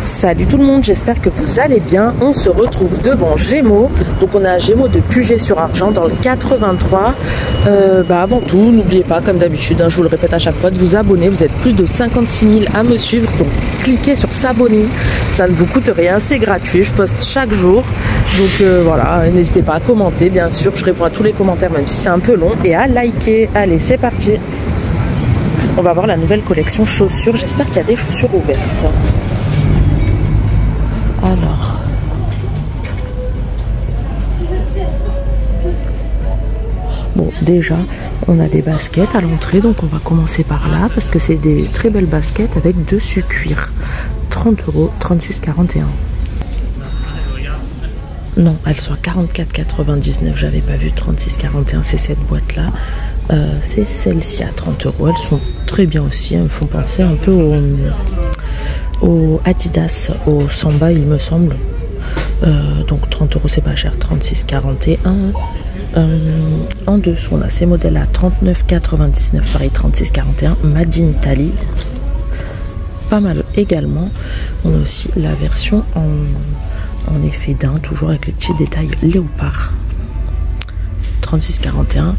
Salut tout le monde, j'espère que vous allez bien. On se retrouve devant Gémeaux. Donc on a Gémeaux de Puget-sur-Argent dans le 83. Avant tout, n'oubliez pas, comme d'habitude, je vous le répète à chaque fois, de vous abonner. Vous êtes plus de 56 000 à me suivre. Donc cliquez sur s'abonner. Ça ne vous coûte rien, c'est gratuit. Je poste chaque jour. Donc voilà, n'hésitez pas à commenter. Bien sûr, je réponds à tous les commentaires, même si c'est un peu long. Et à liker. Allez, c'est parti. On va voir la nouvelle collection chaussures. J'espère qu'il y a des chaussures ouvertes. Alors, bon, déjà, on a des baskets à l'entrée, donc on va commencer par là, parce que c'est des très belles baskets avec dessus cuir. 30 €, 36,41. Non, elles sont à 44,99. J'avais pas vu 36,41, c'est cette boîte-là. C'est celle-ci à 30 €. Elles sont très bien aussi, elles me font penser un peu au Adidas, au Samba il me semble. Donc 30 € c'est pas cher, 36,41. En dessous on a ces modèles à 39,99, pareil 36,41, Made in Italy. Pas mal également. On a aussi la version en effet d'un, toujours avec les petits détails léopard. 36,41.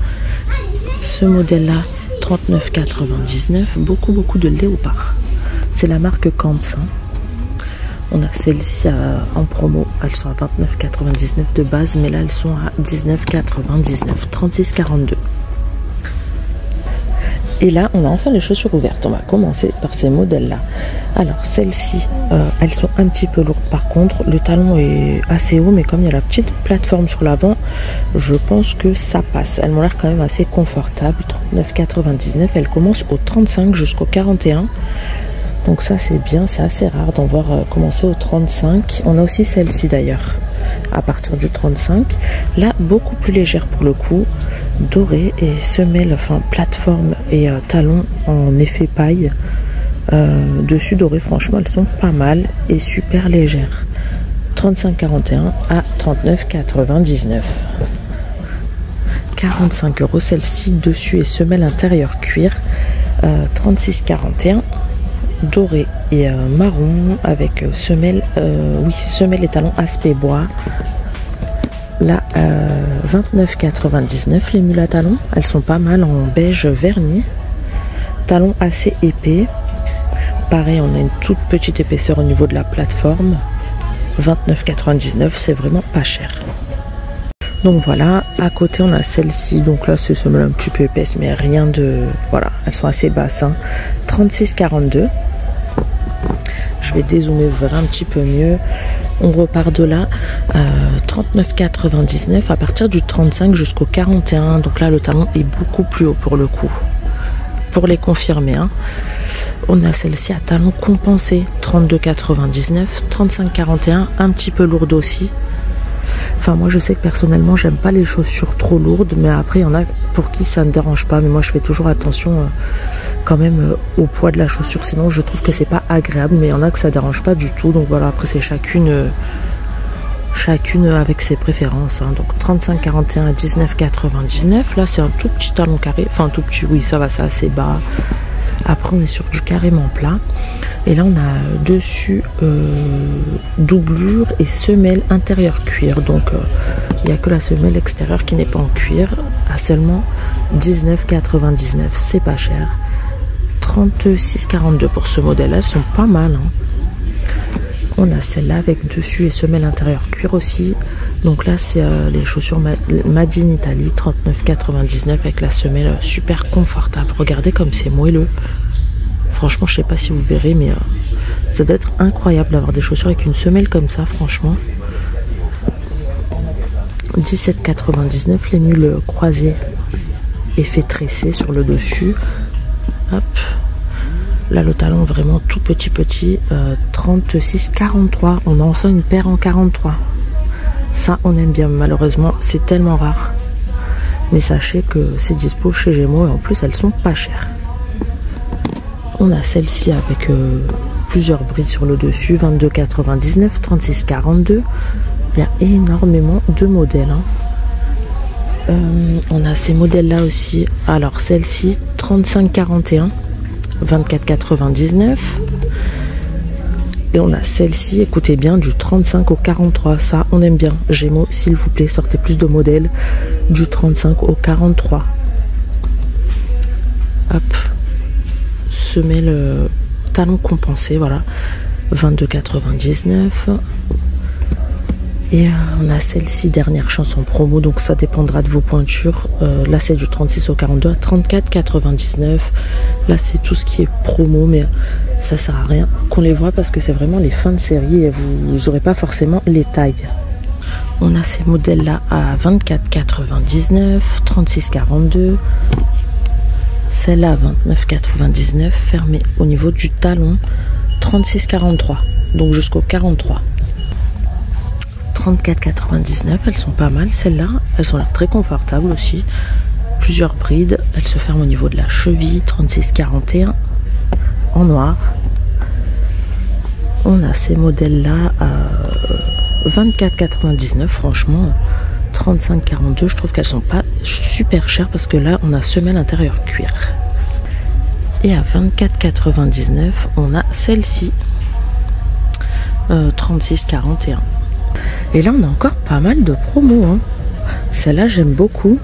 Ce modèle là 39,99, beaucoup de léopard. C'est la marque Camps. On a celle-ci en promo. Elles sont à 29,99 de base, mais là elles sont à 19,99. 36,42. Et là, on a enfin les chaussures ouvertes. On va commencer par ces modèles-là. Alors, celles-ci, elles sont un petit peu lourdes. Par contre, le talon est assez haut, mais comme il y a la petite plateforme sur l'avant, je pense que ça passe. Elles m'ont l'air quand même assez confortables. 39,99. Elles commencent au 35 jusqu'au 41. Donc ça, c'est bien. C'est assez rare d'en voir commencer au 35. On a aussi celle-ci d'ailleurs, à partir du 35. Là, beaucoup plus légère pour le coup. Dorée et semelle, enfin plateforme et talons en effet paille. Dessus doré, franchement elles sont pas mal et super légères. 35,41 à 39,99. 45 € celle-ci, dessus et semelle intérieure cuir. 36,41. Doré et marron avec semelle, semelle et talons aspect bois. Là, 29,99 les mules à talons. Elles sont pas mal en beige verni. Talons assez épais. Pareil, on a une toute petite épaisseur au niveau de la plateforme. 29,99, c'est vraiment pas cher. Donc voilà, à côté on a celle-ci. Donc là, c'est semelle un petit peu épaisse, mais rien de... Voilà, elles sont assez basses. 36,42. Je vais dézoomer, vous verrez un petit peu mieux. On repart de là, 39,99 à partir du 35 jusqu'au 41. Donc là, le talon est beaucoup plus haut pour le coup. Pour les confirmer, on a celle-ci à talon compensé, 32,99, 35,41, un petit peu lourde aussi. Enfin, moi, je sais que personnellement, j'aime pas les chaussures trop lourdes, mais après, il y en a pour qui ça ne dérange pas. Mais moi, je fais toujours attention quand même au poids de la chaussure. Sinon, je trouve que c'est pas agréable, mais il y en a que ça dérange pas du tout. Donc voilà, après, c'est chacune avec ses préférences. Donc 35,41 à 19,99. Là, c'est un tout petit talon carré. Enfin, tout petit, oui, ça va, c'est assez bas. Après, on est sur du carrément plat. Et là, on a dessus doublure et semelle intérieure cuir. Donc, il n'y a que la semelle extérieure qui n'est pas en cuir. À seulement 19,99. C'est pas cher. 36,42 pour ce modèle. Elles sont pas mal. On a celle-là avec dessus et semelle intérieure cuir aussi. Donc là, c'est les chaussures Made in Italy, 39,99 avec la semelle super confortable. Regardez comme c'est moelleux. Franchement, je sais pas si vous verrez, mais ça doit être incroyable d'avoir des chaussures avec une semelle comme ça, franchement. 17,99 les mules croisées, effet tressé sur le dessus. Hop. Là, le talon vraiment tout petit, 36,43. On a enfin une paire en 43. Ça, on aime bien. Malheureusement, c'est tellement rare. Mais sachez que c'est dispo chez Gémeaux et en plus, elles sont pas chères. On a celle-ci avec plusieurs brides sur le dessus. 22,99, 36,42. Il y a énormément de modèles. On a ces modèles-là aussi. Alors, celle-ci, 35,41. 24,99. Et on a celle-ci, écoutez bien, du 35 au 43. Ça, on aime bien. Gémeaux, s'il vous plaît, sortez plus de modèles du 35 au 43. Hop. Semelle talon compensé, voilà. 22,99. Et on a celle-ci, dernière chance en promo, donc ça dépendra de vos pointures. Là c'est du 36 au 42 à 34,99. Là c'est tout ce qui est promo, mais ça sert à rien qu'on les voit parce que c'est vraiment les fins de série et vous n'aurez pas forcément les tailles. On a ces modèles là à 24,99, 36,42. Celle-là 29,99, fermée au niveau du talon, 36,43, donc jusqu'au 43. 34,99, elles sont pas mal celles-là, elles ont l'air très confortables aussi. Plusieurs brides, elles se ferment au niveau de la cheville, 36,41 en noir. On a ces modèles-là à 24,99, franchement, 35,42, je trouve qu'elles sont pas super chères parce que là on a semelle intérieure cuir. Et à 24,99, on a celle-ci, 36,41. Et là on a encore pas mal de promos, hein. Celles-là j'aime beaucoup.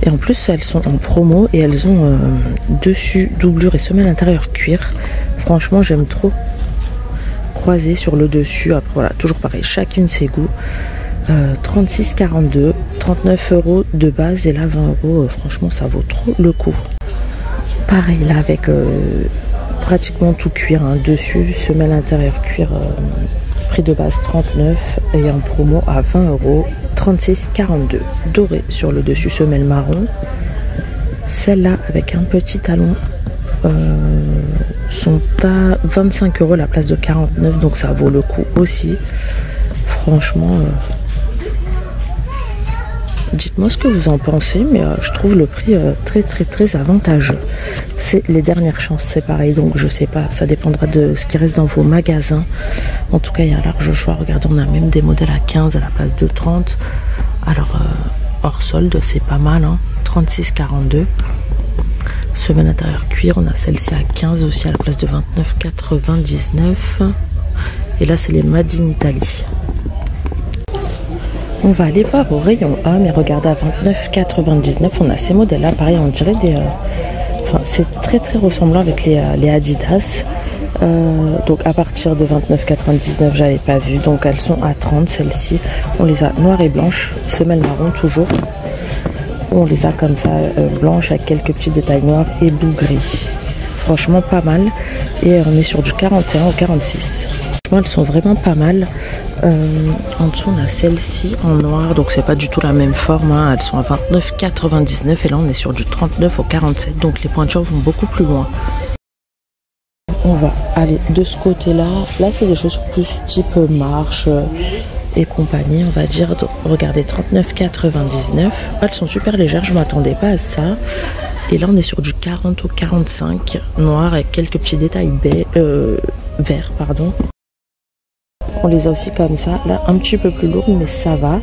Et en plus elles sont en promo et elles ont dessus doublure et semelle intérieure cuir. Franchement j'aime trop. Croisé sur le dessus. Après voilà, toujours pareil, chacune ses goûts. 36,42, 39 € de base et là 20 €. Franchement ça vaut trop le coup. Pareil là avec pratiquement tout cuir, hein, dessus, semelle intérieure cuir. Prix de base 39 et en promo à 20 €, 36,42. Doré sur le dessus, semelle marron. Celle-là avec un petit talon sont à 25 € la place de 49, donc ça vaut le coup aussi. Franchement, dites-moi ce que vous en pensez, mais je trouve le prix très avantageux. C'est les dernières chances, c'est pareil, donc je sais pas, ça dépendra de ce qui reste dans vos magasins. En tout cas, il y a un large choix. Regardez, on a même des modèles à 15 à la place de 30. Alors, hors solde, c'est pas mal, hein, 36,42. Semelle intérieure cuir, on a celle-ci à 15 aussi à la place de 29,99. Et là, c'est les Made in Italy. On va aller voir au rayon A, mais regardez, à 29,99, on a ces modèles-là. Pareil, on dirait des... Enfin, c'est très ressemblant avec les Adidas. Donc à partir de 29,99, j'avais pas vu. Donc elles sont à 30, celles-ci. On les a noires et blanches, semelle marron toujours. On les a comme ça, blanches avec quelques petits détails noirs et bout gris. Franchement pas mal. Et on est sur du 41 au 46. Elles sont vraiment pas mal. En dessous on a celle-ci en noir, donc c'est pas du tout la même forme, hein. Elles sont à 29,99 et là on est sur du 39 au 47, donc les pointures vont beaucoup plus loin. On va aller de ce côté là. Là c'est des chaussures plus type marche et compagnie, on va dire. Donc, regardez, 39,99. Elles sont super légères, je m'attendais pas à ça. Et là on est sur du 40 au 45 noir avec quelques petits détails verts, pardon. On les a aussi comme ça, là un petit peu plus lourdes, mais ça va.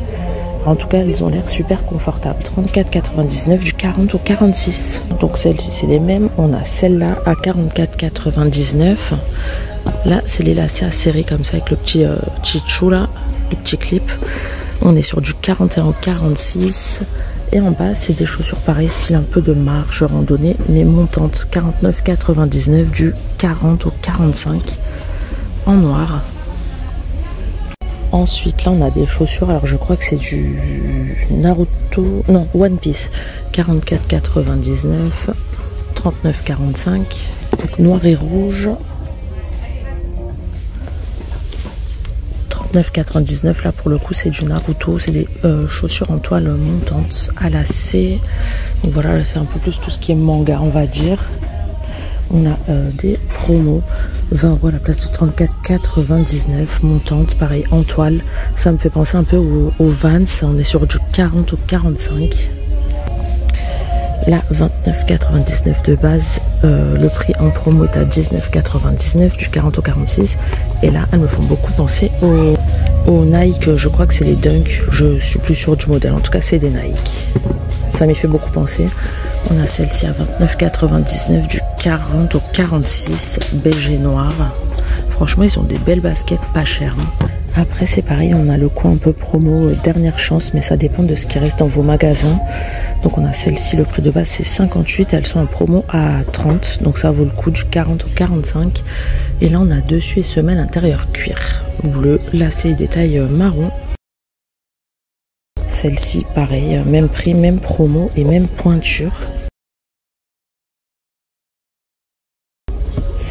En tout cas, elles ont l'air super confortables. 34,99 du 40 au 46. Donc celles-ci, c'est les mêmes. On a celle-là à 44,99. Là, c'est les lacets à serrer comme ça avec le petit chichou là, le petit clip. On est sur du 41 au 46. Et en bas, c'est des chaussures pareilles, style un peu de marche, randonnée, mais montantes. 49,99 du 40 au 45 en noir. Ensuite, là, on a des chaussures. Alors, je crois que c'est du Naruto. Non, One Piece. 44,99. 39,45. Donc, noir et rouge. 39,99. Là, pour le coup, c'est du Naruto. C'est des chaussures en toile montante à lacets. Donc, voilà, c'est un peu plus tout ce qui est manga, on va dire. On a des promos, 20 € à la place de 34,99, montante, pareil, en toile. Ça me fait penser un peu aux Vans, on est sur du 40 au 45. Là, 29,99 de base, le prix en promo est à 19,99, du 40 au 46. Et là, elles me font beaucoup penser aux Nike, je crois que c'est les Dunk, je suis plus sûre du modèle, en tout cas c'est des Nike. Ça m'y fait beaucoup penser. On a celle-ci à 29,99 du 40 au 46, beige et noir. Franchement, ils ont des belles baskets pas chères. Hein. Après, c'est pareil, on a le coin un peu promo, dernière chance, mais ça dépend de ce qui reste dans vos magasins. Donc on a celle-ci, le prix de base c'est 58, elles sont en promo à 30, donc ça vaut le coup du 40 au 45. Et là on a dessus et semelle intérieur cuir, bleu, lacet et détail marron. Celle-ci, pareil, même prix, même promo et même pointure.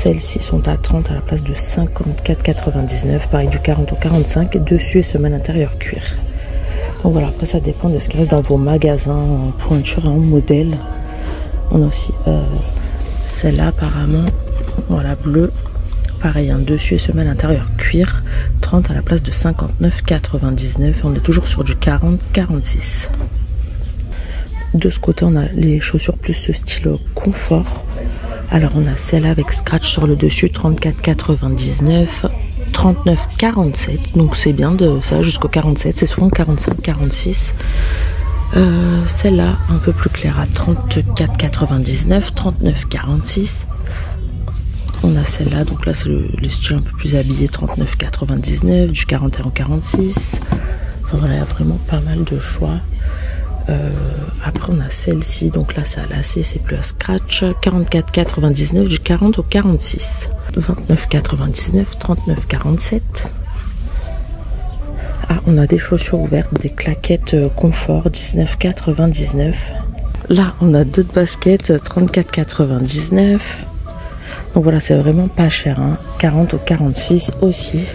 Celles-ci sont à 30 à la place de 54,99. Pareil du 40 au 45. Dessus et semelle intérieure cuir. Donc voilà, après ça dépend de ce qui reste dans vos magasins en pointure et en modèle. On a aussi celle-là apparemment. Voilà, bleu. Pareil, un dessus et semelle intérieure cuir. 30 à la place de 59,99. On est toujours sur du 40-46. De ce côté, on a les chaussures plus ce style confort. Alors on a celle-là avec scratch sur le dessus, 34,99, 39,47. Donc c'est bien de ça jusqu'au 47, c'est souvent 45, 46. Celle-là un peu plus claire à 34,99, 39,46. On a celle-là, donc là c'est le style un peu plus habillé, 39,99, du 41 au 46. Enfin voilà, il y a vraiment pas mal de choix. Après on a celle-ci, donc là ça a lacé, c'est plus à scratch, 44,99 du 40 au 46, 29,99, 39,47. Ah, on a des chaussures ouvertes, des claquettes confort, 19,99. Là on a d'autres baskets, 34,99. Donc voilà, c'est vraiment pas cher, hein. 40 au 46 aussi.